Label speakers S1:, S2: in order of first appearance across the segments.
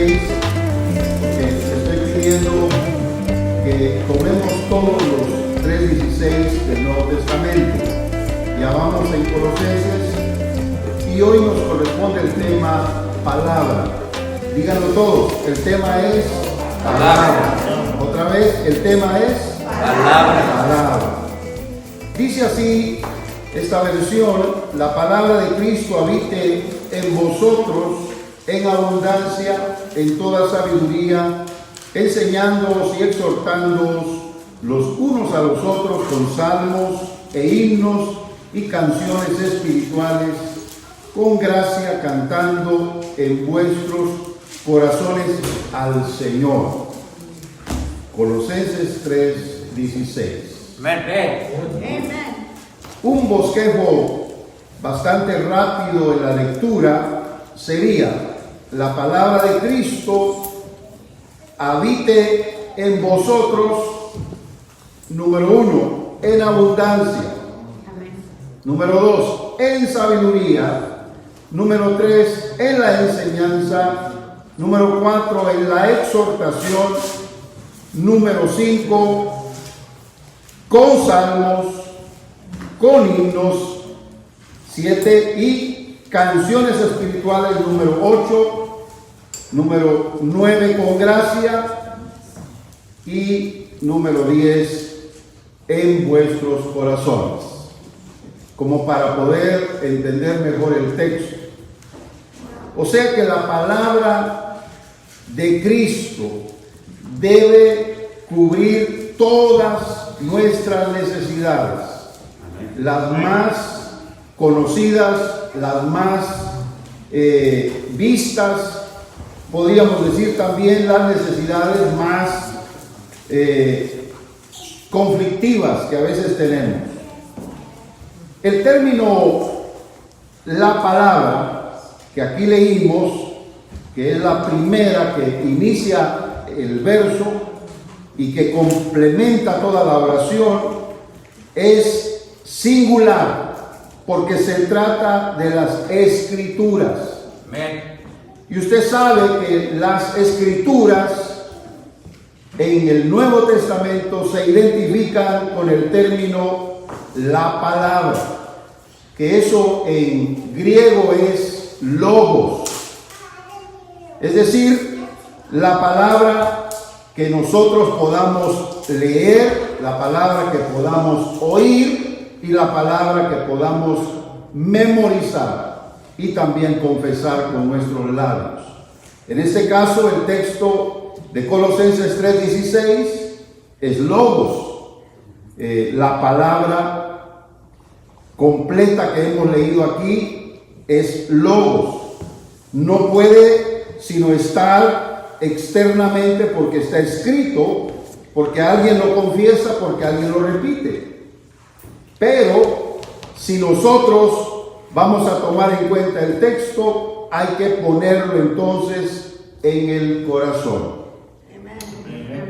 S1: 3:16, porque estoy pidiendo que tomemos todos los 3:16 del Nuevo Testamento. Ya vamos en Colosenses y hoy nos corresponde el tema palabra. Díganlo todos, el tema es palabra. Otra vez, el tema es palabra. Dice así esta versión: la palabra de Cristo habite en vosotros en abundancia, en toda sabiduría, enseñándoos y exhortándoos los unos a los otros con salmos e himnos y canciones espirituales, con gracia cantando en vuestros corazones al Señor. Colosenses 3:16.
S2: Amén.
S1: Un bosquejo bastante rápido en la lectura sería: la palabra de Cristo habite en vosotros, número 1, en abundancia. Número 2, en sabiduría. Número 3, en la enseñanza. Número 4, en la exhortación. Número 5, con salmos, con himnos. 7, y canciones espirituales. Número 8. Número 9, con gracia. Y número 10, en vuestros corazones. Como para poder entender mejor el texto. O sea que la palabra de Cristo debe cubrir todas nuestras necesidades, las más conocidas, las más vistas, podríamos decir también las necesidades más conflictivas que a veces tenemos. El término la palabra que aquí leímos, que es la primera que inicia el verso y que complementa toda la oración, es singular porque se trata de las escrituras.
S2: Amén.
S1: Y usted sabe que las escrituras en el Nuevo Testamento se identifican con el término la palabra, que eso en griego es logos, es decir, la palabra que nosotros podamos leer, la palabra que podamos oír y la palabra que podamos memorizar y también confesar con nuestros labios. En este caso, el texto de Colosenses 3:16 es logos, la palabra completa que hemos leído aquí es logos. No puede sino estar externamente porque está escrito, porque alguien lo confiesa, porque alguien lo repite. Pero si nosotros vamos a tomar en cuenta el texto, hay que ponerlo entonces en el corazón.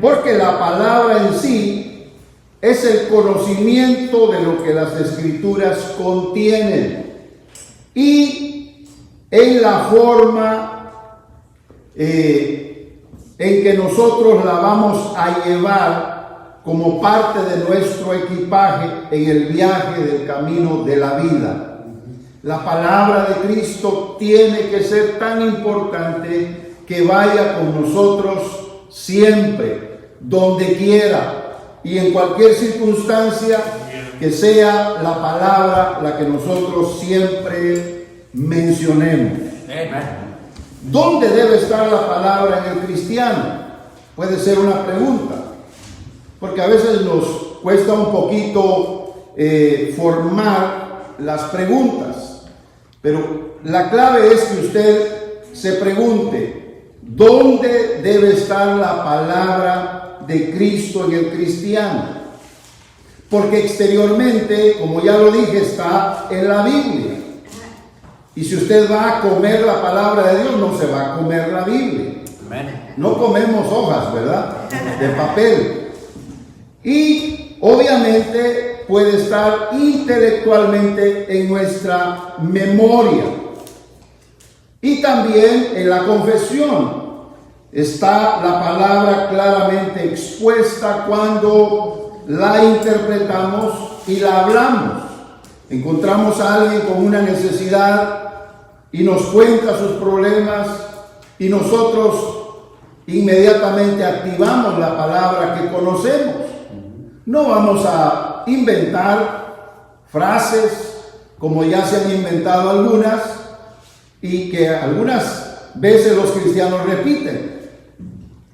S1: Porque la palabra en sí es el conocimiento de lo que las escrituras contienen y en la forma en que nosotros la vamos a llevar como parte de nuestro equipaje en el viaje del camino de la vida. La palabra de Cristo tiene que ser tan importante que vaya con nosotros siempre, donde quiera y en cualquier circunstancia, que sea la palabra la que nosotros siempre mencionemos. ¿Dónde debe estar la palabra en el cristiano? Puede ser una pregunta, porque a veces nos cuesta un poquito formar las preguntas, pero la clave es que usted se pregunte: ¿dónde debe estar la palabra de Cristo en el cristiano? Porque exteriormente, como ya lo dije, está en la Biblia. Y si usted va a comer la palabra de Dios, no se va a comer la Biblia. No comemos hojas, ¿verdad? De papel. Y obviamente puede estar intelectualmente en nuestra memoria. Y también en la confesión. está la palabra claramente expuesta cuando la interpretamos y la hablamos. Encontramos a alguien con una necesidad y nos cuenta sus problemas y nosotros inmediatamente activamos la palabra que conocemos. No vamos a inventar frases como ya se han inventado algunas y que algunas veces los cristianos repiten.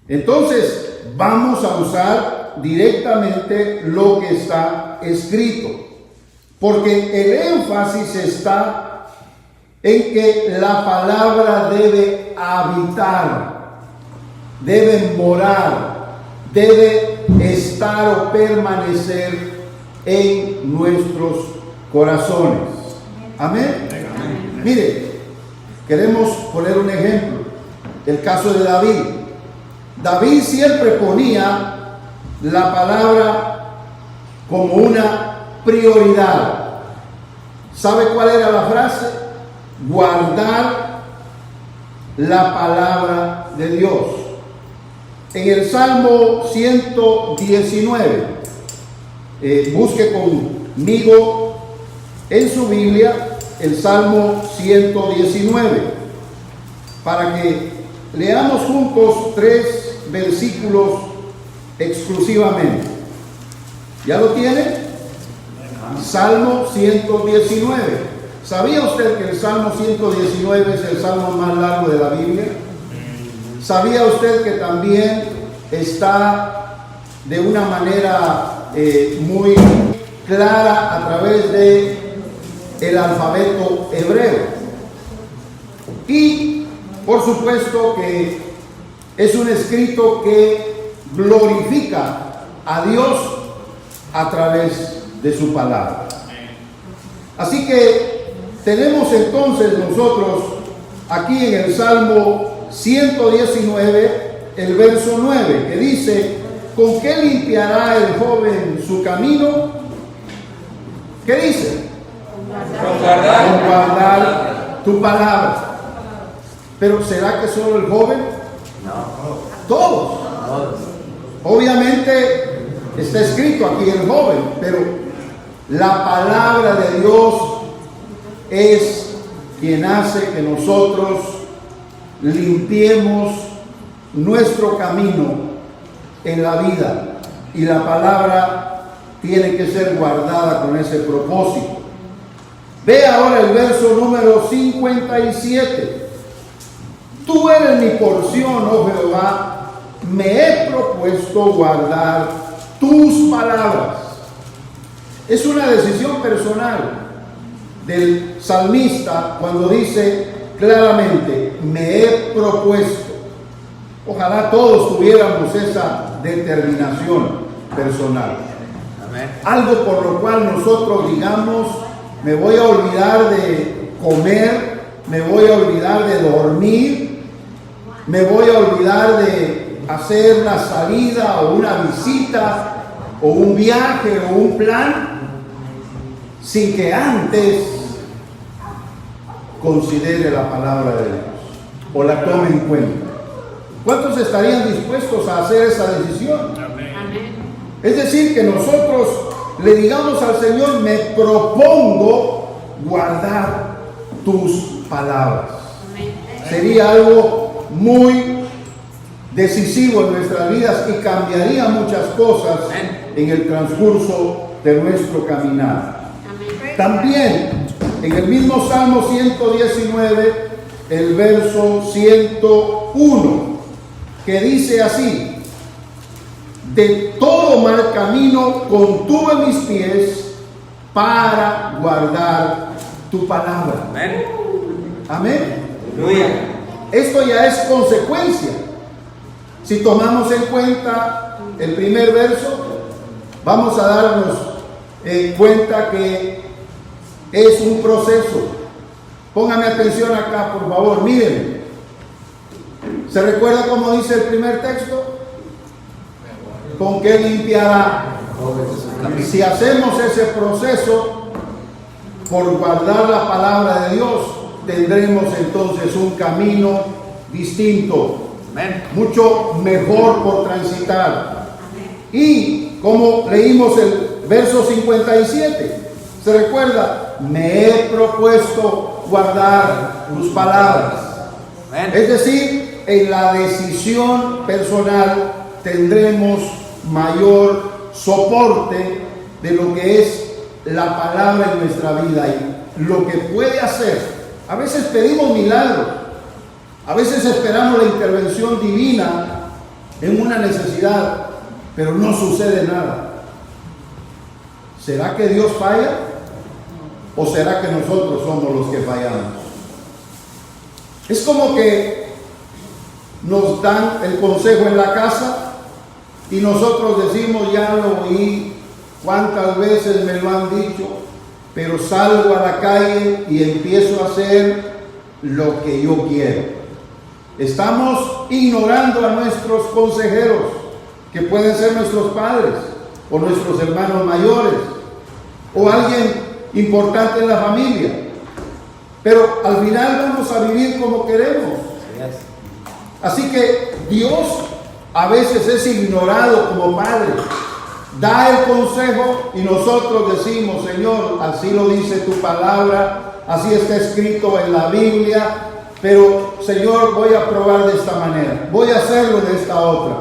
S1: Entonces vamos a usar directamente lo que está escrito, porque el énfasis está en que la palabra debe habitar, debe morar, debe estar o permanecer en nuestros corazones. Amén. Mire, queremos poner un ejemplo, el caso de David. David siempre ponía la palabra como una prioridad. ¿Sabe cuál era la frase? Guardar la palabra de Dios. En el Salmo 119, busque conmigo en su Biblia el Salmo 119, para que leamos juntos 3 versículos exclusivamente. ¿Ya lo tiene? Salmo 119. ¿Sabía usted que el Salmo 119 es el salmo más largo de la Biblia? ¿Sabía usted que también está de una manera muy clara a través de el alfabeto hebreo? Y por supuesto que es un escrito que glorifica a Dios a través de su palabra. Así que tenemos entonces nosotros aquí en el Salmo 119 el verso 9, que dice: ¿con qué limpiará el joven su camino? ¿Qué dice? Con guardar tu palabra. Pero ¿será que solo el joven? No. Todos. Obviamente está escrito aquí el joven, pero la palabra de Dios es quien hace que nosotros limpiemos nuestro camino en la vida, y la palabra tiene que ser guardada con ese propósito. Ve ahora el verso número 57. Tú eres mi porción, oh Jehová, me he propuesto guardar tus palabras. Es una decisión personal del salmista cuando dice claramente: me he propuesto. Ojalá todos tuviéramos esa determinación personal. Amén. Algo por lo cual nosotros digamos: me voy a olvidar de comer, me voy a olvidar de dormir, me voy a olvidar de hacer una salida o una visita o un viaje o un plan, sin que antes considere la palabra de Dios o la tome en cuenta. ¿Cuántos estarían dispuestos a hacer esa decisión? Amén. Es decir, que nosotros le digamos al Señor: me propongo guardar tus palabras. Amén. Sería algo muy decisivo en nuestras vidas y cambiaría muchas cosas en el transcurso de nuestro caminar. Amén. También en el mismo Salmo 119, el verso 101, que dice así: de todo mal camino contuve mis pies para guardar tu palabra. Amén. Amén. Esto ya es consecuencia. Si tomamos en cuenta el primer verso, vamos a darnos cuenta que es un proceso. Póngame atención acá, por favor, miren. ¿Se recuerda cómo dice el primer texto? ¿Con qué limpiará? Si hacemos ese proceso por guardar la palabra de Dios, tendremos entonces un camino distinto,
S2: Amén.
S1: mucho mejor por transitar. Y como leímos el verso 57, ¿se recuerda? Me he propuesto guardar tus palabras.
S2: Amén.
S1: Es decir, en la decisión personal tendremos mayor soporte de lo que es la palabra en nuestra vida y lo que puede hacer. A veces pedimos milagros, a veces esperamos la intervención divina en una necesidad, pero no sucede nada. ¿Será que Dios falla? ¿O será que nosotros somos los que fallamos? Es como que nos dan el consejo en la casa y nosotros decimos, ya lo oí, cuántas veces me lo han dicho, pero salgo a la calle y empiezo a hacer lo que yo quiero. Estamos ignorando a nuestros consejeros, que pueden ser nuestros padres o nuestros hermanos mayores o alguien importante en la familia, pero al final vamos a vivir como queremos. Así que Dios a veces es ignorado como padre, da el consejo y nosotros decimos, Señor, así lo dice tu palabra, así está escrito en la Biblia, pero Señor, voy a probar de esta manera, voy a hacerlo de esta otra.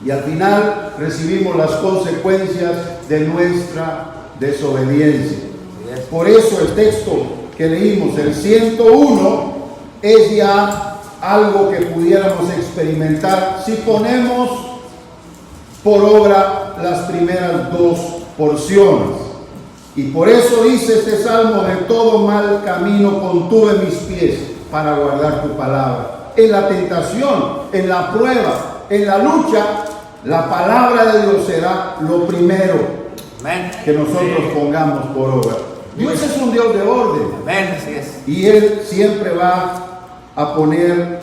S1: Y al final recibimos las consecuencias de nuestra desobediencia. Por eso el texto que leímos, el 101, es ya algo que pudiéramos experimentar si ponemos por obra las primeras dos porciones. Y por eso dice este salmo, de todo mal camino contuve mis pies para guardar tu palabra. En la tentación, en la prueba, en la lucha, la palabra de Dios será lo primero que nosotros pongamos por obra. Dios es un Dios de orden.
S2: Amén, así es.
S1: Y Él siempre va a poner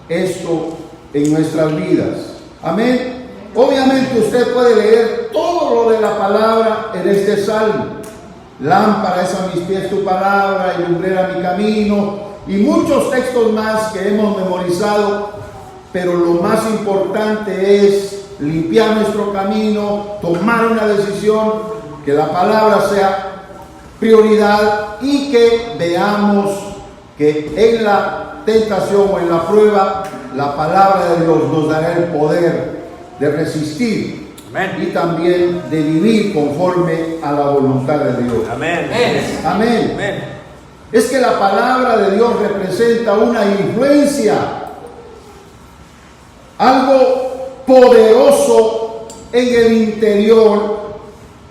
S1: esto en nuestras vidas. Amén. Obviamente usted puede leer todo lo de la palabra en este salmo. Lámpara es a mis pies tu palabra y lumbrera mi camino. Y muchos textos más que hemos memorizado. Pero lo más importante es limpiar nuestro camino, tomar una decisión, que la palabra sea prioridad y que veamos que en la tentación o en la prueba la palabra de Dios nos dará el poder de resistir.
S2: Amén.
S1: Y también de vivir conforme a la voluntad de Dios.
S2: Amén.
S1: Amén.
S2: Amén.
S1: Es que la palabra de Dios representa una influencia, algo poderoso en el interior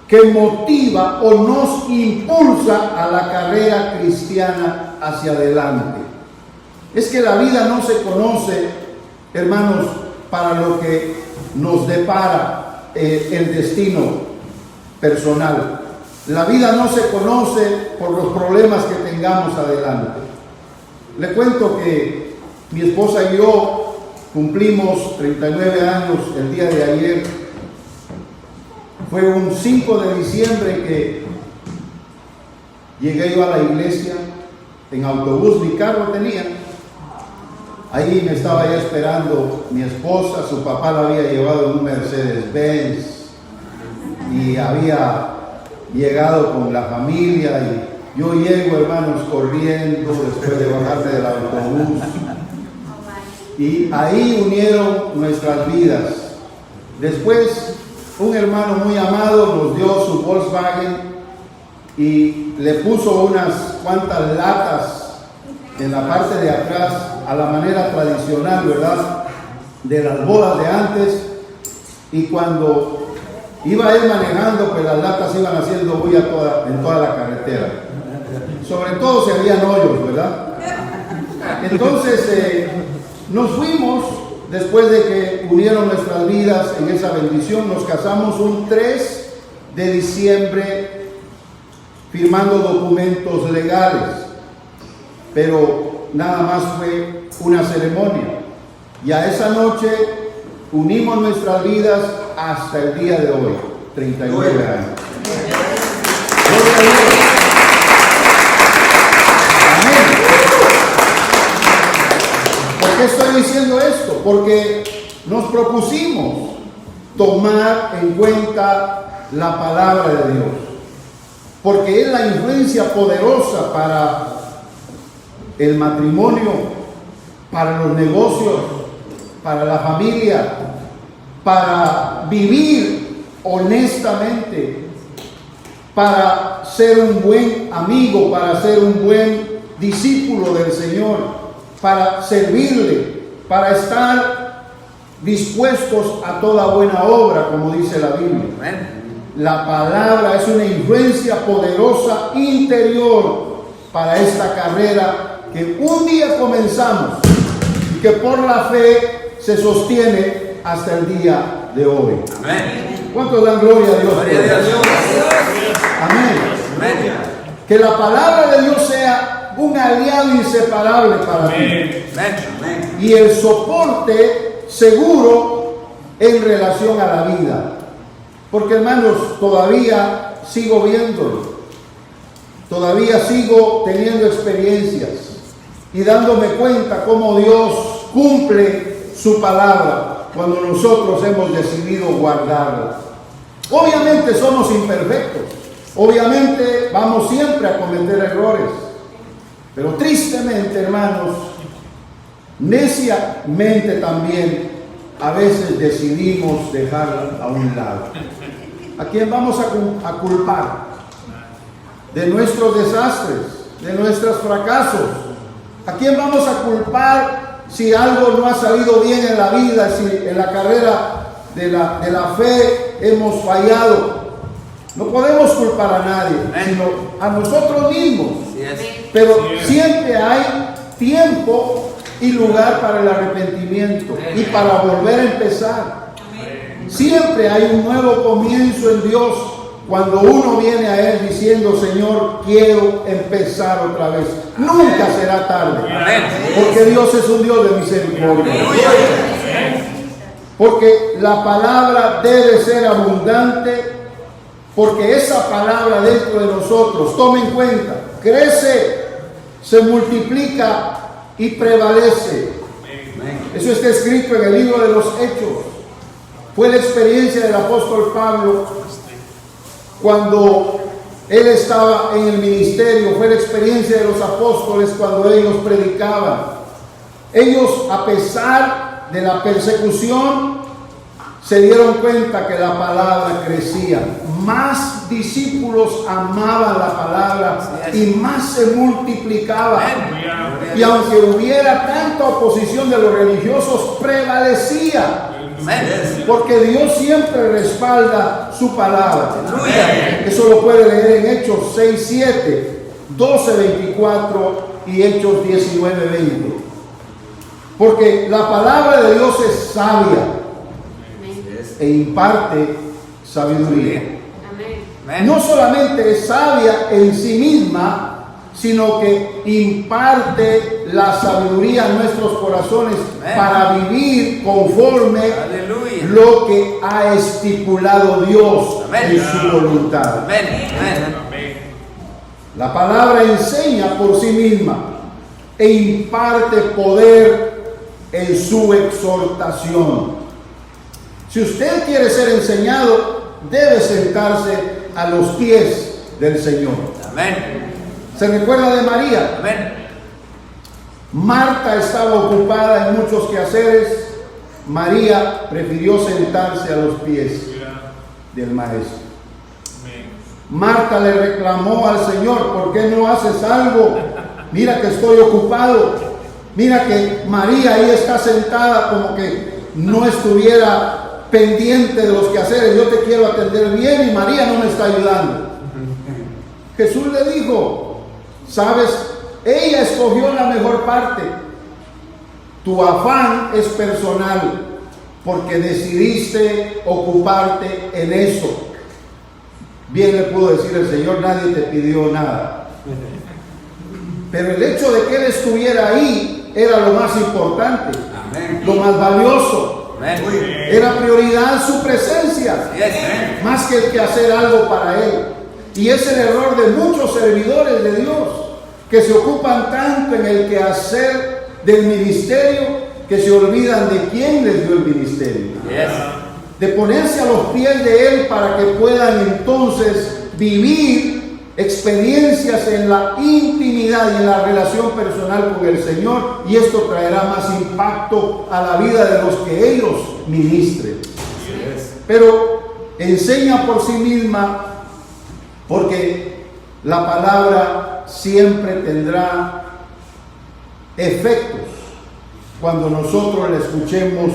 S1: que motiva o nos impulsa a la carrera cristiana hacia adelante. Es que la vida no se conoce, hermanos, para lo que nos depara el destino personal. La vida no se conoce por los problemas que tengamos adelante. Le cuento que mi esposa y yo cumplimos 39 años el día de ayer. Fue un 5 de diciembre que llegué yo a la iglesia en autobús, mi carro tenía. Ahí me estaba ya esperando mi esposa, su papá la había llevado en un Mercedes-Benz y había llegado con la familia y yo llego, hermanos, corriendo después de bajarme del autobús. Y ahí unieron nuestras vidas. Después, un hermano muy amado nos dio su Volkswagen y le puso unas cuantas latas en la parte de atrás a la manera tradicional, ¿verdad?, de las bodas de antes. Y cuando iba él manejando, pues las latas iban haciendo bulla en toda la carretera. Sobre todo si habían hoyos, ¿verdad? Entonces nos fuimos. Después de que unieron nuestras vidas en esa bendición, nos casamos un 3 de diciembre firmando documentos legales, pero nada más fue una ceremonia. Y a esa noche unimos nuestras vidas hasta el día de hoy, 39 años. Gloria a Dios. Amén. qué estoy diciendo esto? Porque nos propusimos tomar en cuenta la palabra de Dios, porque es la influencia poderosa para el matrimonio, para los negocios, para la familia, para vivir honestamente, para ser un buen amigo, para ser un buen discípulo del Señor, para servirle, para estar dispuestos a toda buena obra, como dice la Biblia. La palabra es una influencia poderosa interior para esta carrera que un día comenzamos y que por la fe se sostiene hasta el día de hoy.
S2: Amén.
S1: ¿Cuántos dan gloria a Dios?
S2: Gloria a Dios.
S1: Amén.
S2: Amén.
S1: Que la palabra de Dios sea un aliado inseparable para ti.
S2: Amén.
S1: Y el soporte seguro en relación a la vida. Porque, hermanos, todavía sigo viéndolo. Todavía sigo teniendo experiencias y dándome cuenta cómo Dios cumple su palabra cuando nosotros hemos decidido guardarla. Obviamente somos imperfectos. Obviamente vamos siempre a cometer errores. Pero tristemente, hermanos, neciamente también a veces decidimos dejarla a un lado. ¿A quién vamos a culpar? De nuestros desastres, de nuestros fracasos. ¿A quién vamos a culpar si algo no ha salido bien en la vida, si en la carrera de la fe hemos fallado? No podemos culpar a nadie, sino a nosotros mismos. Pero siempre hay tiempo y lugar para el arrepentimiento y para volver a empezar. Siempre hay un nuevo comienzo en Dios cuando uno viene a Él diciendo: Señor, quiero empezar otra vez. Nunca será tarde, porque Dios es un Dios de misericordia. Porque la palabra debe ser abundante, porque esa palabra dentro de nosotros, tome en cuenta, crece, se multiplica y prevalece. Eso está escrito en el libro de los Hechos. Fue la experiencia del apóstol Pablo cuando él estaba en el ministerio. Fue la experiencia de los apóstoles cuando ellos predicaban. Ellos, a pesar de la persecución, se dieron cuenta que la palabra crecía. Más discípulos amaban la palabra y más se multiplicaba. Y aunque hubiera tanta oposición de los religiosos, prevalecía. Porque Dios siempre respalda su palabra. Eso lo puede leer en Hechos 6, 7, 12, 24 y Hechos 19, 20. Porque la palabra de Dios es sabia e imparte sabiduría. No solamente es sabia en sí misma, sino que imparte la sabiduría a nuestros corazones para vivir conforme lo que ha estipulado Dios en su voluntad. La palabra enseña por sí misma e imparte poder en su exhortación. Si usted quiere ser enseñado, debe sentarse a los pies del Señor. ¿Se recuerda de María? Marta estaba ocupada en muchos quehaceres. María prefirió sentarse a los pies del Maestro. Marta le reclamó al Señor: ¿por qué no haces algo? Mira que estoy ocupado. Mira que María ahí está sentada como que no estuviera pendiente de los quehaceres. Yo te quiero atender bien y María no me está ayudando. Jesús le dijo: sabes, ella escogió la mejor parte. Tu afán es personal porque decidiste ocuparte en eso. Bien le pudo decir el Señor: nadie te pidió nada. Pero el hecho de que Él estuviera ahí era lo más importante, lo más valioso. Era prioridad su presencia, más que el que hacer algo para Él. Y es el error de muchos servidores de Dios, que se ocupan tanto en el quehacer del ministerio que se olvidan de quién les dio el ministerio.
S2: Yes.
S1: De ponerse a los pies de Él para que puedan entonces vivir experiencias en la intimidad y en la relación personal con el Señor, y esto traerá más impacto a la vida de los que ellos ministren.
S2: Yes.
S1: Pero enseña por sí misma, porque la palabra siempre tendrá efectos cuando nosotros la escuchemos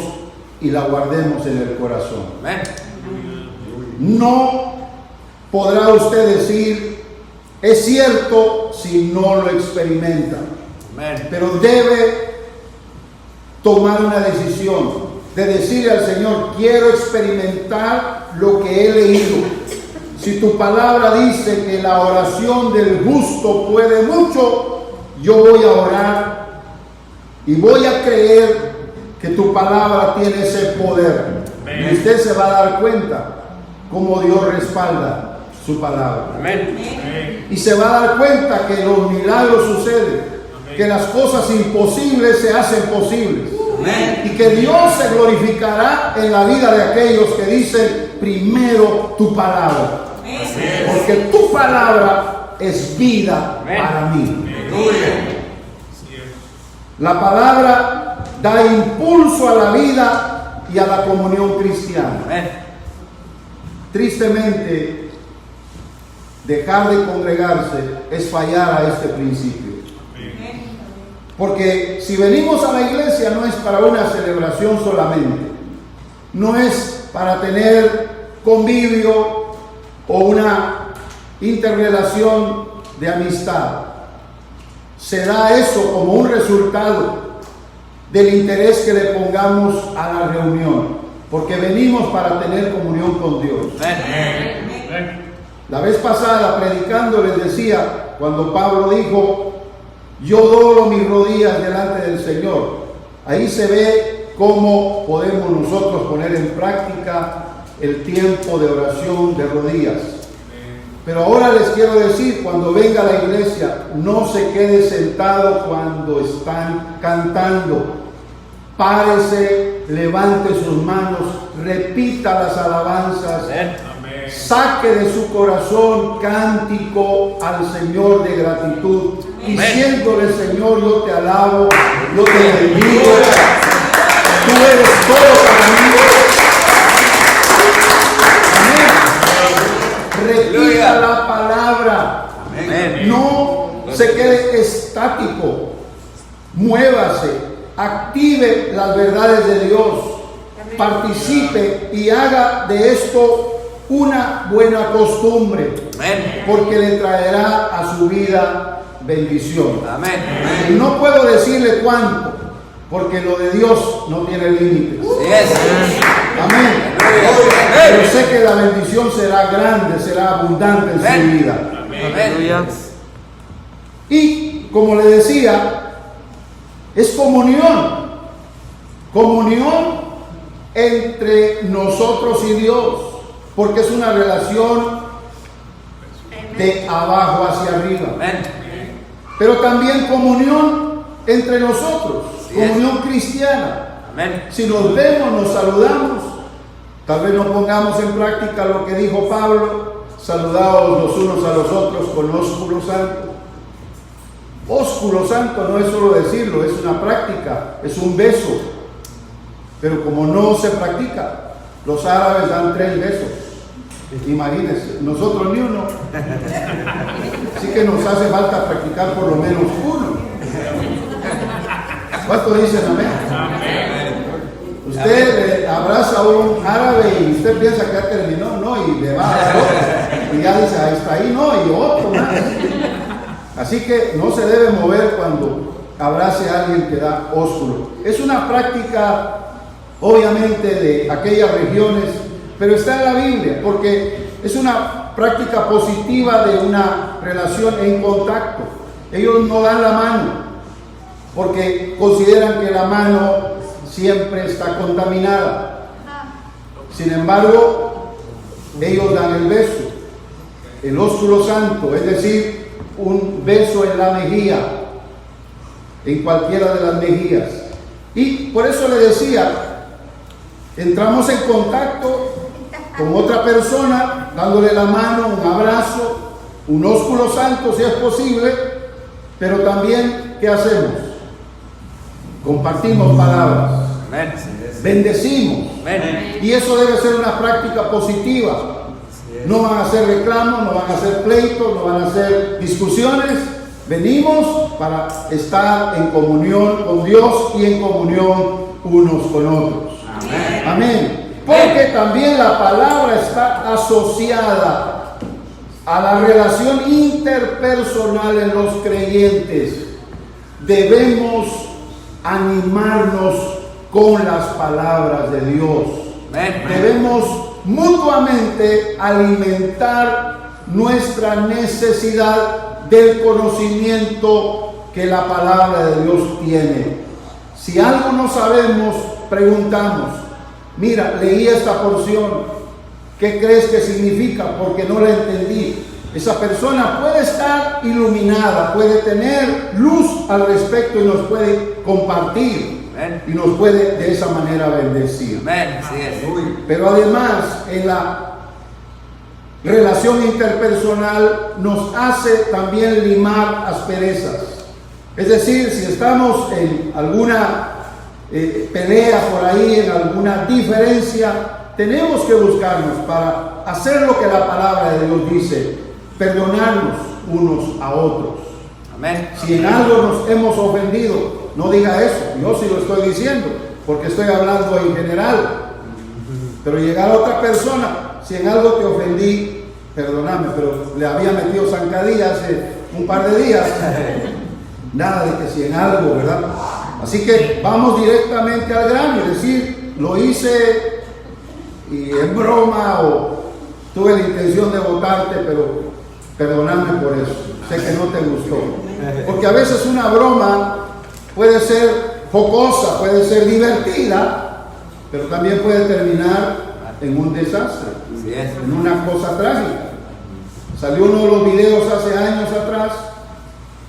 S1: y la guardemos en el corazón.
S2: Amén.
S1: No podrá usted decir, es cierto, si no lo experimenta.
S2: Amén.
S1: Pero debe tomar una decisión de decirle al Señor, quiero experimentar lo que he leído. Si tu palabra dice que la oración del justo puede mucho, yo voy a orar y voy a creer que tu palabra tiene ese poder.
S3: Amén.
S1: Y usted se va a dar cuenta cómo Dios respalda su palabra.
S2: Amén.
S1: Y se va a dar cuenta que los milagros suceden, que las cosas imposibles se hacen posibles.
S2: Amén.
S1: Y que Dios se glorificará en la vida de aquellos que dicen primero tu palabra. Porque tu palabra es vida para mí.
S2: Aleluya.
S1: La palabra da impulso a la vida y a la comunión cristiana.
S2: Amén.
S1: Tristemente, dejar de congregarse es fallar a este principio. Porque si venimos a la iglesia no es para una celebración solamente, no es para tener convivio o una interrelación de amistad. Se da eso como un resultado del interés que le pongamos a la reunión, porque venimos para tener comunión con Dios.
S2: Amén.
S1: La vez pasada predicando les decía, cuando Pablo dijo, yo doblo mis rodillas delante del Señor, ahí se ve cómo podemos nosotros poner en práctica el tiempo de oración de rodillas. Pero ahora les quiero decir, cuando venga a la iglesia, no se quede sentado cuando están cantando. Párese, levante sus manos, repita las alabanzas, saque de su corazón cántico al Señor de gratitud, diciéndole, Señor, yo te alabo, yo te bendigo, tú eres todo para mí. Repita la palabra.
S2: Amén.
S1: No se quede estático. Muévase. Active las verdades de Dios. Participe y haga de esto una buena costumbre.
S2: Amén.
S1: Porque le traerá a su vida bendición.
S2: Amén.
S1: Y no puedo decirle cuánto, porque lo de Dios no tiene límites.
S2: Yes.
S1: Amén. Pero sé que la bendición será grande, será abundante en su vida.
S2: Amén.
S1: Y como le decía, es comunión. Comunión entre nosotros y Dios. Porque es una relación de abajo hacia arriba.
S2: Amén.
S1: Pero también comunión entre nosotros.
S2: Sí es.
S1: Comunión cristiana.
S2: Amén.
S1: Si nos vemos, nos saludamos. Tal vez no pongamos en práctica lo que dijo Pablo, saludaos los unos a los otros con ósculo santo. Ósculo santo no es solo decirlo, es una práctica, es un beso. Pero como no se practica, los árabes dan 3 besos. Imagínense, nosotros ni uno. Así que nos hace falta practicar por lo menos uno. ¿Cuántos dicen amén? Usted le abraza a un árabe y usted piensa que ya terminó, no, y le va a dar otro. Y ya dice, ahí está, ahí no, y otro más. Así que no se debe mover cuando abrace a alguien que da ósculo. Es una práctica, obviamente, de aquellas regiones, pero está en la Biblia, porque es una práctica positiva de una relación en contacto. Ellos no dan la mano, porque consideran que la mano siempre está contaminada. Sin embargo, ellos dan el beso, el ósculo santo, es decir, un beso en la mejilla, en cualquiera de las mejillas. Y por eso le decía, entramos en contacto con otra persona, dándole la mano, un abrazo, un ósculo santo si es posible, pero también, ¿qué hacemos? Compartimos palabras,
S2: Amén.
S1: bendecimos,
S2: Amén.
S1: y eso debe ser una práctica positiva. No van a ser reclamos, no van a ser pleitos, no van a ser discusiones. Venimos para estar en comunión con Dios y en comunión unos con otros.
S2: Amén.
S1: Amén. Porque también la palabra está asociada a la relación interpersonal en los creyentes. Debemos animarnos con las palabras de Dios.
S2: Amén.
S1: Debemos mutuamente alimentar nuestra necesidad del conocimiento que la palabra de Dios tiene. Si algo no sabemos, preguntamos. Mira, leí esta porción. ¿Qué crees que significa? Porque no la entendí. Esa persona puede estar iluminada, puede tener luz al respecto y nos puede compartir.
S2: Amén.
S1: Y nos puede de esa manera bendecir.
S2: Amén. Así es.
S1: Pero además, en la relación interpersonal nos hace también limar asperezas. Es decir, si estamos en alguna pelea por ahí, en alguna diferencia, tenemos que buscarnos para hacer lo que la palabra de Dios dice, perdonarnos unos a otros.
S2: Amén.
S1: Si en algo nos hemos ofendido, no diga eso, yo sí lo estoy diciendo, porque estoy hablando en general. Pero llegar a otra persona, si en algo te ofendí, perdóname, pero le había metido zancadilla hace un par de días. Nada de que si en algo, ¿verdad? Así que vamos directamente al grano y decir, lo hice y en broma o tuve la intención de votarte, pero perdóname por eso. Sé que no te gustó. Porque a veces una broma puede ser jocosa, puede ser divertida, pero también puede terminar en un desastre,
S2: Así es.
S1: en una cosa trágica. Salió uno de los videos hace años atrás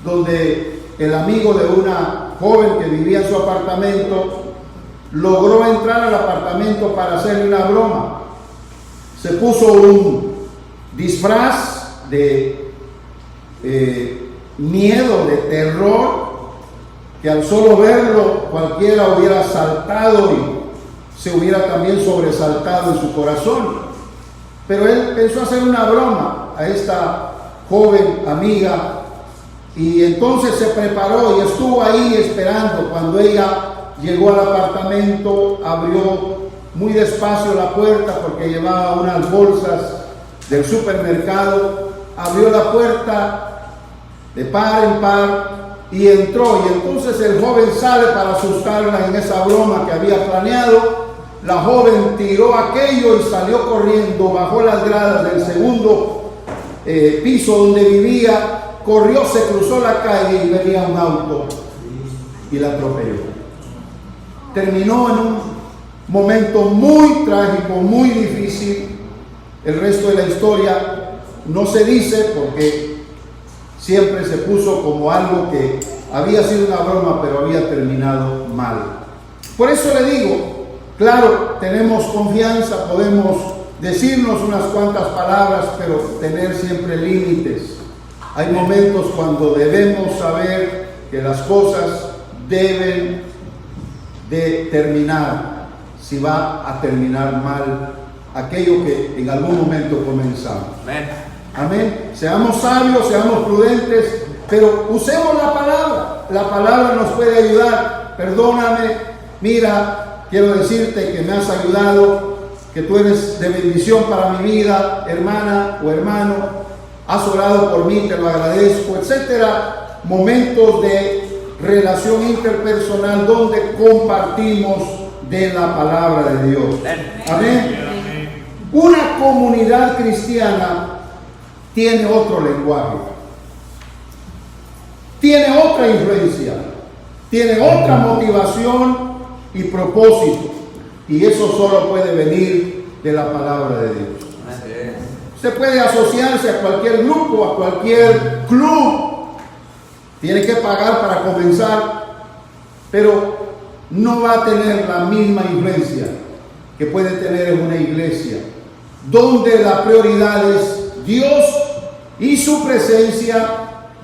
S1: donde el amigo de una joven que vivía en su apartamento logró entrar al apartamento para hacerle una broma. Se puso un disfraz de miedo, de terror, que al solo verlo cualquiera hubiera saltado y se hubiera también sobresaltado en su corazón. Pero él pensó hacer una broma a esta joven amiga y entonces se preparó y estuvo ahí esperando. Cuando ella llegó al apartamento, abrió muy despacio la puerta porque llevaba unas bolsas del supermercado, abrió la puerta de par en par y entró, y entonces el joven sale para asustarla en esa broma que había planeado. La joven tiró aquello y salió corriendo, bajó las gradas del segundo piso donde vivía, corrió, se cruzó la calle y venía un auto y la atropelló. Terminó en un momento muy trágico, muy difícil. El resto de la historia no se dice porque siempre se puso como algo que había sido una broma, pero había terminado mal. Por eso le digo, claro, tenemos confianza, podemos decirnos unas cuantas palabras, pero tener siempre límites. Hay momentos cuando debemos saber que las cosas deben de terminar, si va a terminar mal aquello que en algún momento comenzamos.
S2: Amén.
S1: Amén. Seamos sabios, seamos prudentes, pero usemos la palabra. La palabra nos puede ayudar. Perdóname, mira, quiero decirte que me has ayudado, que tú eres de bendición para mi vida, hermana o hermano. Has orado por mí, te lo agradezco, etcétera. Momentos de relación interpersonal donde compartimos de la palabra de Dios. Amén. Una comunidad cristiana tiene otro lenguaje, tiene otra influencia, tiene otra motivación y propósito, y eso solo puede venir de la palabra de Dios. Usted puede asociarse a cualquier grupo, a cualquier club, tiene que pagar para comenzar, pero no va a tener la misma influencia que puede tener en una iglesia, donde la prioridad es Dios y su presencia,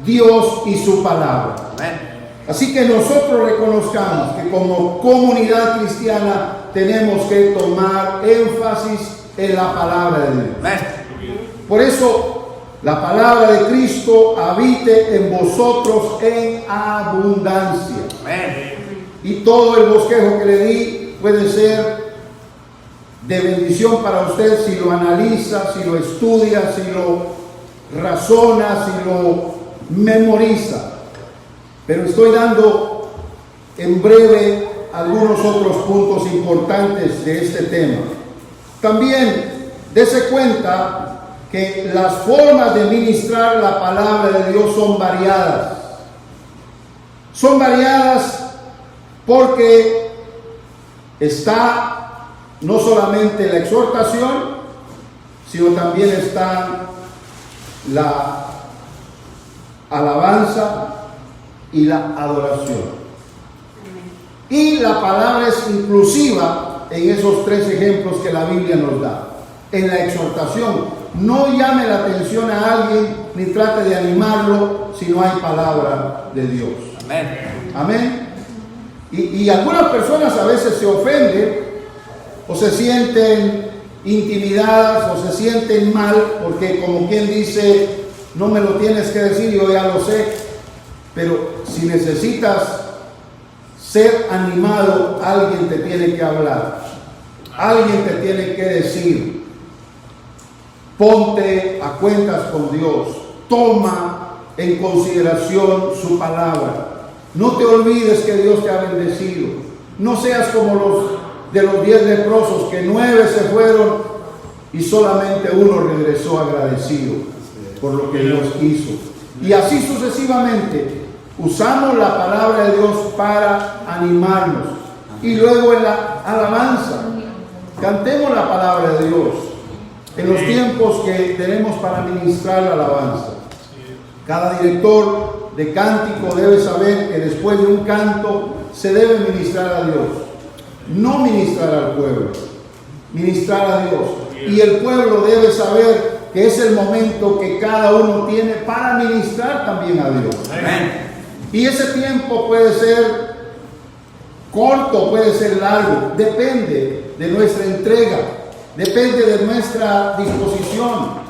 S1: Dios y su palabra.
S2: Amén.
S1: Así que nosotros reconozcamos que como comunidad cristiana tenemos que tomar énfasis en la palabra de Dios.
S2: Amén.
S1: Por eso la palabra de Cristo habite en vosotros en abundancia.
S2: Amén.
S1: Y todo el bosquejo que le di puede ser de bendición para usted si lo analiza, si lo estudia, si lo razona, si lo memoriza. Pero estoy dando en breve algunos otros puntos importantes de este tema. También dése cuenta que las formas de ministrar la palabra de Dios son variadas. Son variadas porque está no solamente la exhortación, sino también está la alabanza y la adoración. Y la palabra es inclusiva en esos tres ejemplos que la Biblia nos da. En la exhortación, no llame la atención a alguien ni trate de animarlo si no hay palabra de Dios.
S2: Amén.
S1: Amén. Y algunas personas a veces se ofenden o se sienten intimidadas o se sienten mal porque, como quien dice, no me lo tienes que decir, yo ya lo sé. Pero si necesitas ser animado, alguien te tiene que hablar, alguien te tiene que decir: ponte a cuentas con Dios, toma en consideración su palabra, no te olvides que Dios te ha bendecido, no seas como los de los 10 leprosos, que 9 se fueron y solamente uno regresó agradecido por lo que Dios hizo. Y así sucesivamente usamos la palabra de Dios para animarnos. Y luego en la alabanza, cantemos la palabra de Dios en los tiempos que tenemos para ministrar la alabanza. Cada director de cántico debe saber que después de un canto se debe ministrar a Dios, no ministrar al pueblo, ministrar a Dios. Y el pueblo debe saber que es el momento que cada uno tiene para ministrar también a Dios.
S2: Amén.
S1: Y ese tiempo puede ser corto, puede ser largo, depende de nuestra entrega, depende de nuestra disposición.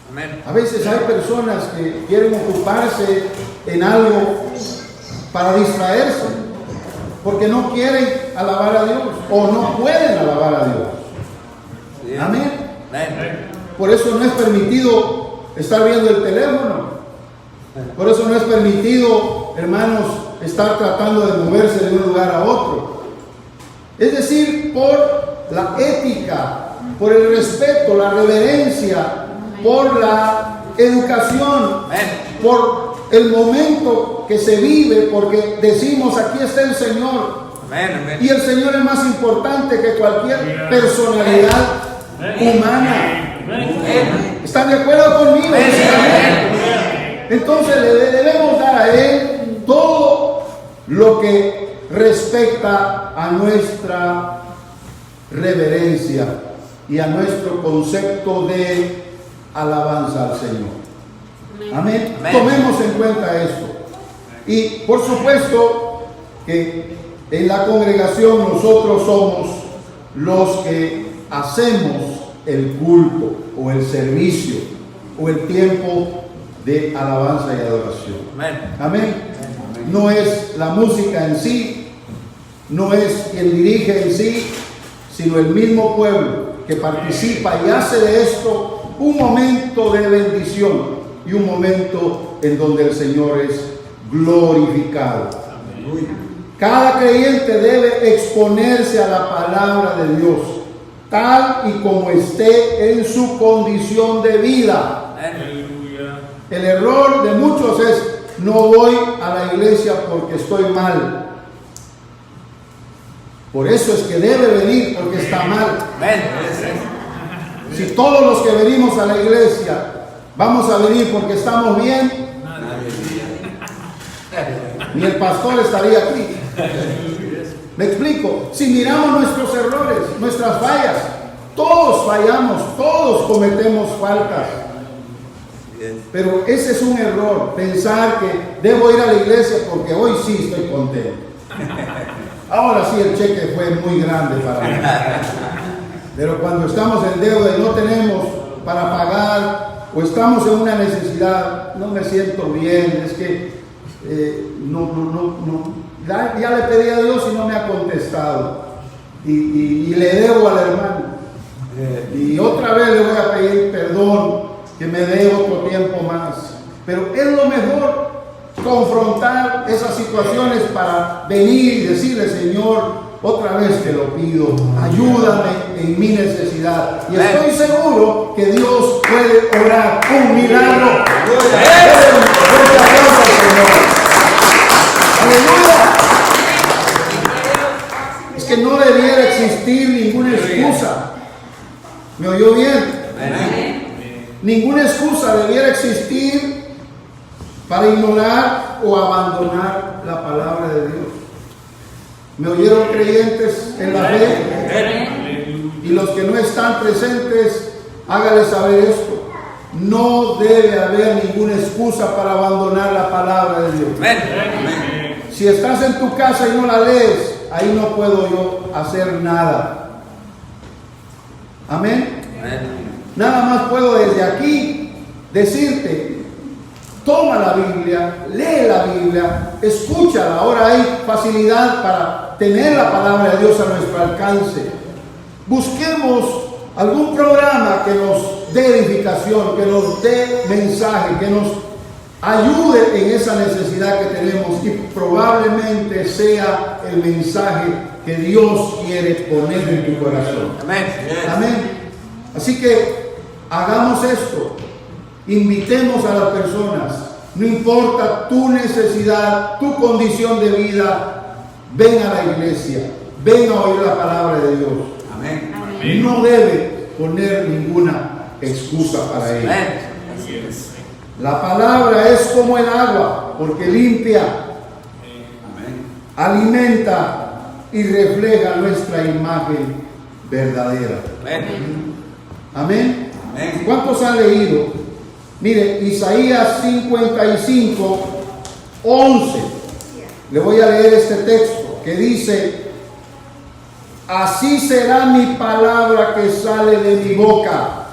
S2: Amén.
S1: A veces hay personas que quieren ocuparse en algo para distraerse, porque no quieren alabar a Dios o no pueden alabar a Dios. Amén.
S2: Amén.
S1: Por eso no es permitido estar viendo el teléfono. Por eso no es permitido, hermanos, estar tratando de moverse de un lugar a otro. Es decir, por la ética, por el respeto, la reverencia, por la educación, por el momento que se vive, porque decimos: aquí está el Señor. Y el Señor es más importante que cualquier personalidad humana. ¿Están de acuerdo conmigo? Entonces le debemos dar a Él todo lo que respecta a nuestra reverencia y a nuestro concepto de alabanza al Señor. Amén. Tomemos en cuenta esto. Y por supuesto que en la congregación nosotros somos los que hacemos el culto o el servicio o el tiempo de alabanza y adoración.
S2: Amén.
S1: Amén. No es la música en sí, no es quien dirige en sí, sino el mismo pueblo que participa y hace de esto un momento de bendición y un momento en donde el Señor es glorificado. Cada creyente debe exponerse a la palabra de Dios, tal y como esté en su condición de vida. El error de muchos es: no voy a la iglesia porque estoy mal. Por eso es que debe venir, porque está mal. Si todos los que venimos a la iglesia vamos a venir porque estamos bien, ni el pastor estaría aquí. Me explico, si miramos nuestros errores, nuestras fallas, todos fallamos, todos cometemos faltas. Pero ese es un error, pensar que debo ir a la iglesia porque hoy sí estoy contento. Ahora sí el cheque fue muy grande para mí. Pero cuando estamos en deuda y no tenemos para pagar o estamos en una necesidad, no me siento bien, es que ya le pedí a Dios y no me ha contestado. Y le debo al hermano. Y otra vez le voy a pedir perdón, que me dé otro tiempo más. Pero es lo mejor confrontar esas situaciones para venir y decirle: Señor, otra vez te lo pido, ayúdame en mi necesidad. Y estoy seguro que Dios puede orar un milagro. Aleluya. Es que no debiera existir ninguna excusa. ¿Me oyó bien? Ninguna excusa debiera existir para ignorar o abandonar la palabra de Dios. ¿Me oyeron, creyentes en la fe? Y los que no están presentes, hágales saber esto: no debe haber ninguna excusa para abandonar la palabra de Dios. Si estás en tu casa y no la lees, ahí no puedo yo hacer nada. Amén. Nada más puedo desde aquí decirte: toma la Biblia, lee la Biblia, escúchala. Ahora hay facilidad para tener la palabra de Dios a nuestro alcance. Busquemos algún programa que nos dé edificación, que nos dé mensaje, que nos ayude en esa necesidad que tenemos, y probablemente sea el mensaje que Dios quiere poner en tu corazón.
S2: Amén.
S1: Amén. Así que hagamos esto, invitemos a las personas, no importa tu necesidad, tu condición de vida, ven a la iglesia, ven a oír la palabra de Dios.
S2: Amén.
S1: No debe poner ninguna excusa para ello. La palabra es como el agua, porque limpia, alimenta y refleja nuestra imagen verdadera. Amén. ¿Cuántos han leído? Mire, Isaías 55, 11. Le voy a leer este texto que dice: así será mi palabra que sale de mi boca.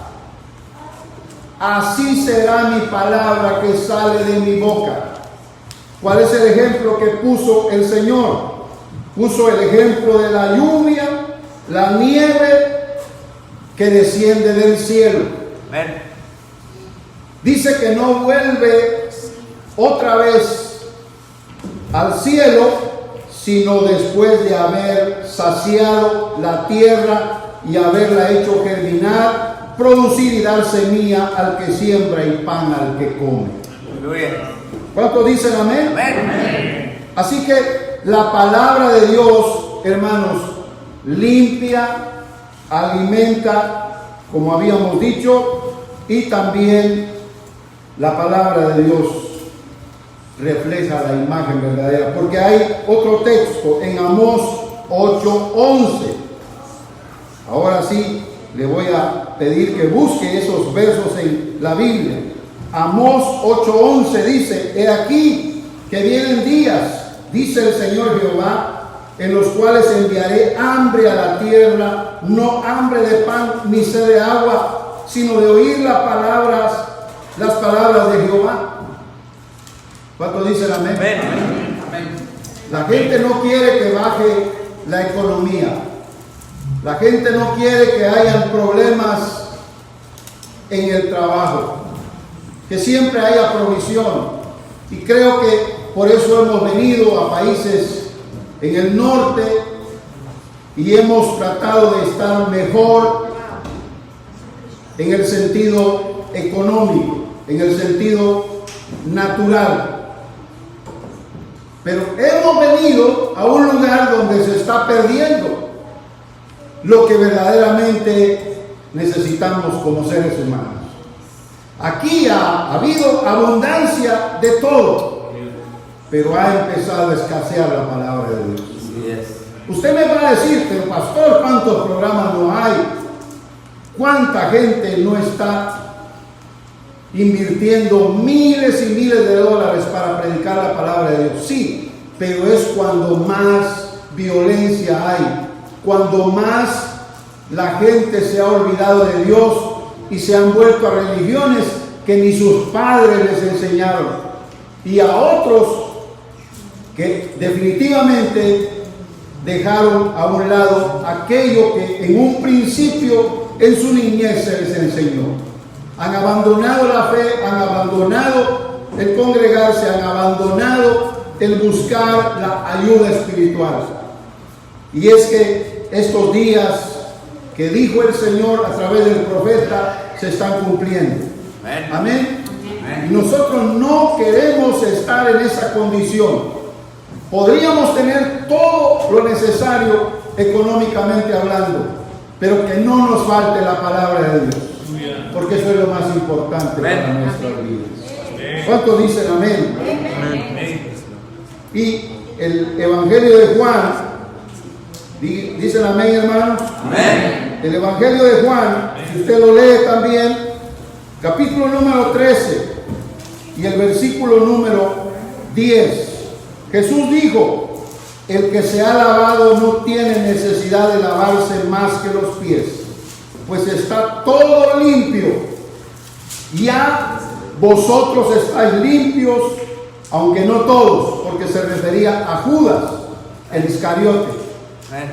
S1: Así será mi palabra que sale de mi boca. ¿Cuál es el ejemplo que puso el Señor? Puso el ejemplo de la lluvia, la nieve que desciende del cielo. Dice que no vuelve otra vez al cielo, sino después de haber saciado la tierra y haberla hecho germinar, producir y dar semilla al que siembra y pan al que come. ¿Cuántos dicen amén? Amén. Así que la palabra de Dios, hermanos, limpia, alimenta, como habíamos dicho, y también la palabra de Dios refleja la imagen verdadera, porque hay otro texto en Amós 8:11. Ahora sí le voy a pedir que busque esos versos en la Biblia. Amós 8:11 dice: he aquí que vienen días, dice el Señor Jehová, en los cuales enviaré hambre a la tierra, no hambre de pan ni sed de agua, sino de oír las palabras de Jehová. ¿Cuánto dicen amén? Amén. La gente no quiere que baje la economía. La gente no quiere que hayan problemas en el trabajo, que siempre haya provisión. Y creo que por eso hemos venido a países en el norte y hemos tratado de estar mejor en el sentido económico, en el sentido natural. Pero hemos venido a un lugar donde se está perdiendo lo que verdaderamente necesitamos como seres humanos. Aquí ha habido abundancia de todo, pero ha empezado a escasear la palabra de Dios. Usted me va a decir, pero pastor, ¿cuántos programas no hay? ¿Cuánta gente no está invirtiendo miles y miles de dólares para predicar la palabra de Dios? Sí, pero es cuando más violencia hay, cuando más la gente se ha olvidado de Dios y se han vuelto a religiones que ni sus padres les enseñaron, y a otros que definitivamente dejaron a un lado aquello que en un principio en su niñez se les enseñó. Han abandonado la fe, han abandonado el congregarse, han abandonado el buscar la ayuda espiritual. Y es que estos días que dijo el Señor a través del profeta se están cumpliendo. Amén. Y nosotros no queremos estar en esa condición. Podríamos tener todo lo necesario económicamente hablando, pero que no nos falte la palabra de Dios, porque eso es lo más importante para nuestras vidas. ¿Cuántos dicen amén? Y el Evangelio de Juan, ¿dicen amén, hermanos?
S2: Amén.
S1: El Evangelio de Juan, si usted lo lee también, capítulo número 13 y el versículo número 10. Jesús dijo: el que se ha lavado no tiene necesidad de lavarse más que los pies, pues está todo limpio. Ya vosotros estáis limpios, aunque no todos, porque se refería a Judas, el Iscariote.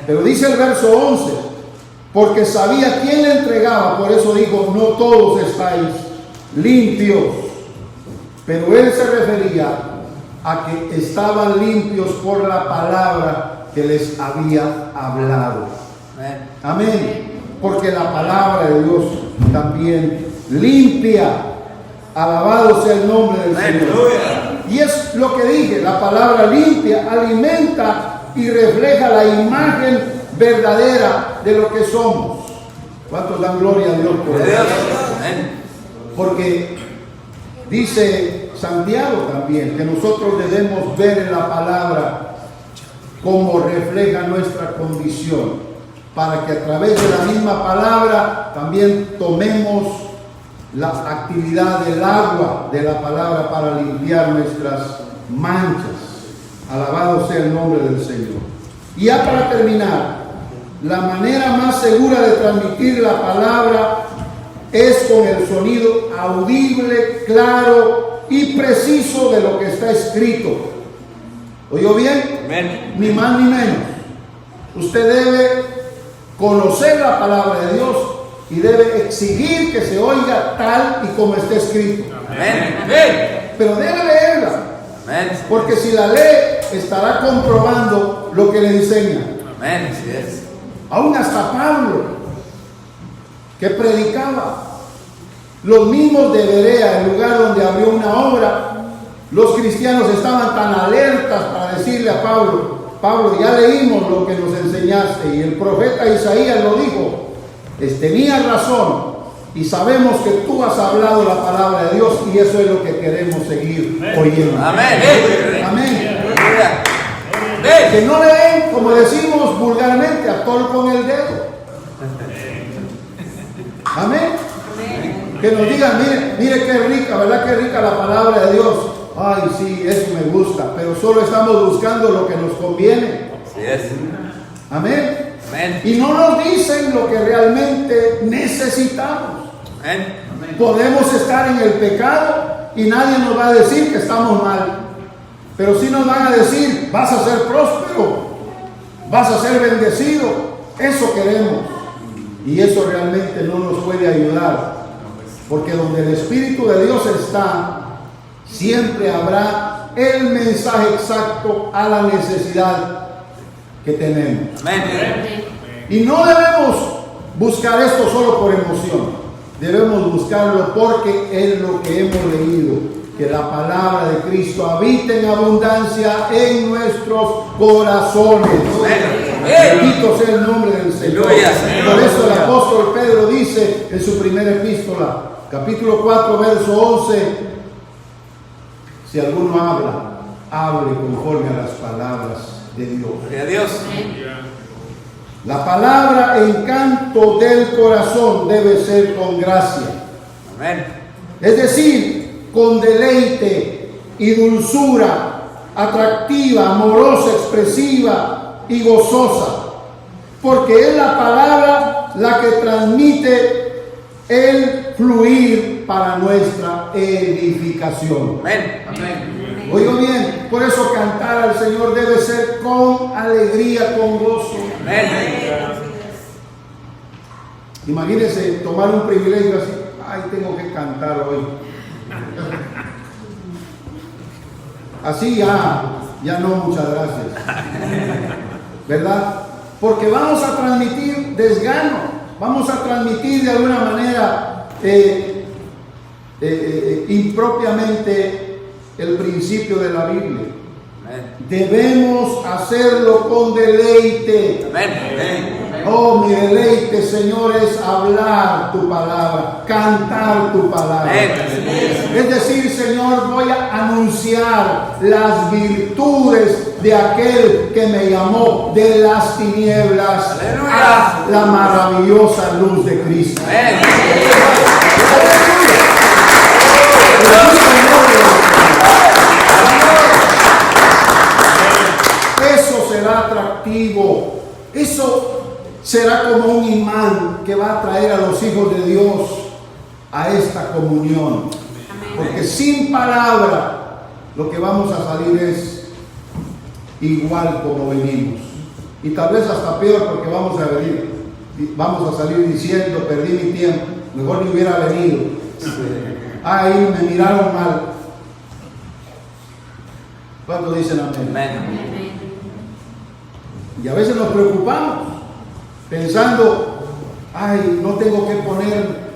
S1: Pero dice el verso 11, porque sabía quién le entregaba, por eso dijo: no todos estáis limpios. Pero él se refería a que estaban limpios por la palabra que les había hablado. Amén. Porque la palabra de Dios también limpia. Alabado sea el nombre del Señor. Y es lo que dije, la palabra limpia, alimenta y refleja la imagen verdadera de lo que somos. ¿Cuántos dan gloria a Dios por eso? Porque dice Santiago también que nosotros debemos ver en la palabra cómo refleja nuestra condición, para que a través de la misma palabra también tomemos la actividad del agua de la palabra para limpiar nuestras manchas. Alabado sea el nombre del Señor. Y ya para terminar, la manera más segura de transmitir la palabra es con el sonido audible, claro y preciso de lo que está escrito. ¿Oyó bien?
S2: Amén.
S1: Ni más ni menos. Usted debe conocer la palabra de Dios y debe exigir que se oiga tal y como está escrito.
S2: Amén.
S1: Pero debe leerla.
S2: Amén.
S1: Porque si la lee, estará comprobando lo que le enseña.
S2: Amén. Así es.
S1: Aún hasta Pablo, que predicaba, los mismos de Berea, el lugar donde abrió una obra, los cristianos estaban tan alertas para decirle a Pablo: Pablo, ya leímos lo que nos enseñaste, y el profeta Isaías lo dijo, tenía razón, y sabemos que tú has hablado la palabra de Dios, y eso es lo que queremos seguir oyendo.
S2: Amén.
S1: Amén.
S2: Amén.
S1: Que no le den, como decimos vulgarmente, a tol con el dedo. Amén. Que nos digan: mire qué rica, ¿verdad? Qué rica la palabra de Dios. Ay, sí, eso me gusta, pero solo estamos buscando lo que nos conviene.
S2: Así es.
S1: Amén.
S2: Amén.
S1: Y no nos dicen lo que realmente necesitamos.
S2: Amén.
S1: Podemos estar en el pecado y nadie nos va a decir que estamos mal, pero sí nos van a decir: vas a ser próspero, vas a ser bendecido. Eso queremos, y eso realmente no nos puede ayudar, porque donde el Espíritu de Dios está, siempre habrá el mensaje exacto a la necesidad que tenemos.
S2: Amén.
S1: Y no debemos buscar esto solo por emoción, debemos buscarlo porque es lo que hemos leído, que la palabra de Cristo habita en abundancia en nuestros corazones. Bendito sea el nombre del Señor. Por eso el apóstol Pedro dice en su primera epístola, capítulo 4, verso 11: si alguno habla, hable conforme a las palabras de Dios.
S2: Gloria a Dios.
S1: La palabra encanto del corazón debe ser con gracia.
S2: Amén.
S1: Es decir, con deleite y dulzura, atractiva, amorosa, expresiva y gozosa. Porque es la palabra la que transmite el fluir para nuestra edificación.
S2: Amén. Amén.
S1: Oigo bien, por eso cantar al Señor debe ser con alegría, con gozo.
S2: Amén.
S1: Imagínense tomar un privilegio así, ay, tengo que cantar hoy. Así ya no, muchas gracias. ¿Verdad? Porque vamos a transmitir desgano, vamos a transmitir de alguna manera impropiamente el principio de la Biblia.
S2: Amén.
S1: Debemos hacerlo con deleite.
S2: Amén.
S1: Oh, mi deleite, Señor, es hablar tu palabra, cantar tu palabra. Es decir, Señor, voy a anunciar las virtudes de aquel que me llamó de las tinieblas a la maravillosa luz de Cristo.
S2: Amén.
S1: Eso será atractivo. Eso será como un imán que va a atraer a los hijos de Dios a esta comunión. Porque sin palabra lo que vamos a salir es igual como venimos. Y tal vez hasta peor, porque vamos a salir diciendo, perdí mi tiempo, mejor ni hubiera venido. Ahí me miraron mal. ¿Cuántos dicen amén?
S2: Amén.
S1: Y a veces nos preocupamos pensando, ay, no tengo que poner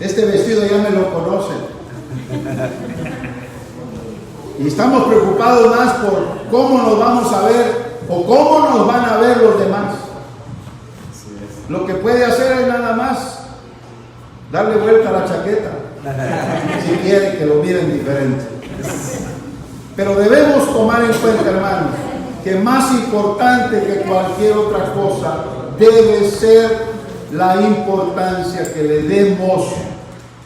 S1: este vestido, ya me lo conocen. Y estamos preocupados más por cómo nos vamos a ver o cómo nos van a ver los demás. Lo que puede hacer es nada más darle vuelta a la chaqueta, si quiere que lo miren diferente. Pero debemos tomar en cuenta, hermanos, que más importante que cualquier otra cosa debe ser la importancia que le demos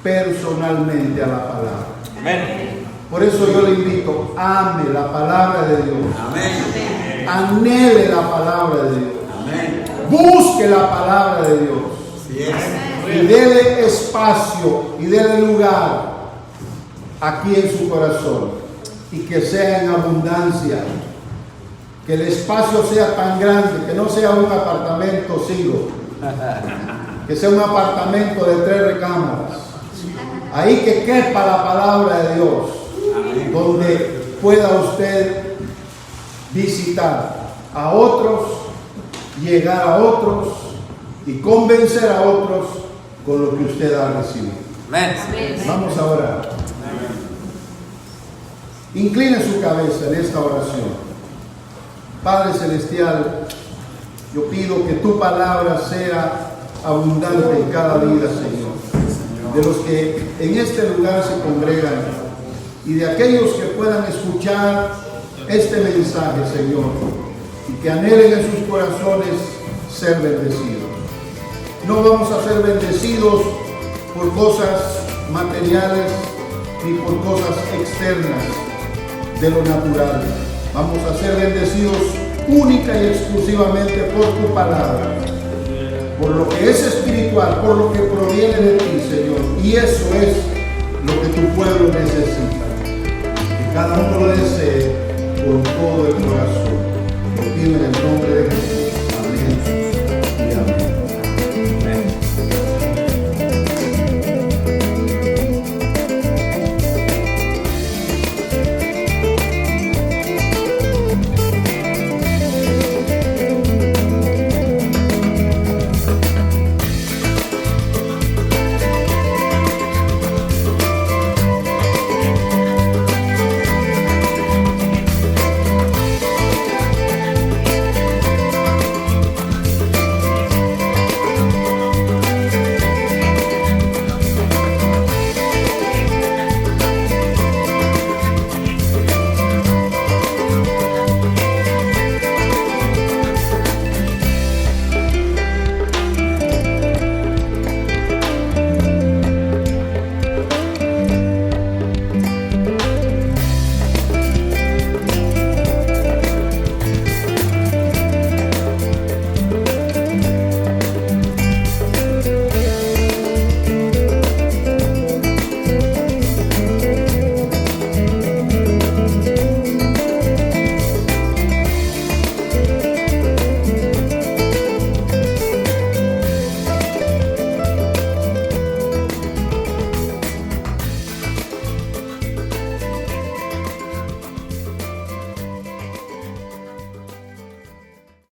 S1: personalmente a la palabra.
S2: Amén.
S1: Por eso yo le invito, ame la palabra de Dios.
S2: Amén.
S1: Anhele la palabra de Dios.
S2: Amén.
S1: Busque la palabra de Dios. Y dele espacio y dele lugar aquí en su corazón. Y que sea en abundancia. Que el espacio sea tan grande, que no sea un apartamento single, que sea un apartamento de 3 recámaras. Ahí que quepa la palabra de Dios, donde pueda usted visitar a otros, llegar a otros y convencer a otros con lo que usted ha recibido.
S2: Amén.
S1: Vamos a orar. Incline su cabeza en esta oración. Padre Celestial, yo pido que tu palabra sea abundante en cada vida, Señor. De los que en este lugar se congregan y de aquellos que puedan escuchar este mensaje, Señor, y que anhelen en sus corazones ser bendecidos. No vamos a ser bendecidos por cosas materiales ni por cosas externas de lo natural. Vamos a ser bendecidos única y exclusivamente por tu palabra, por lo que es espiritual, por lo que proviene de ti, Señor. Y eso es lo que tu pueblo necesita. Que cada uno lo desee con todo el corazón. Lo pido en el nombre de Jesús.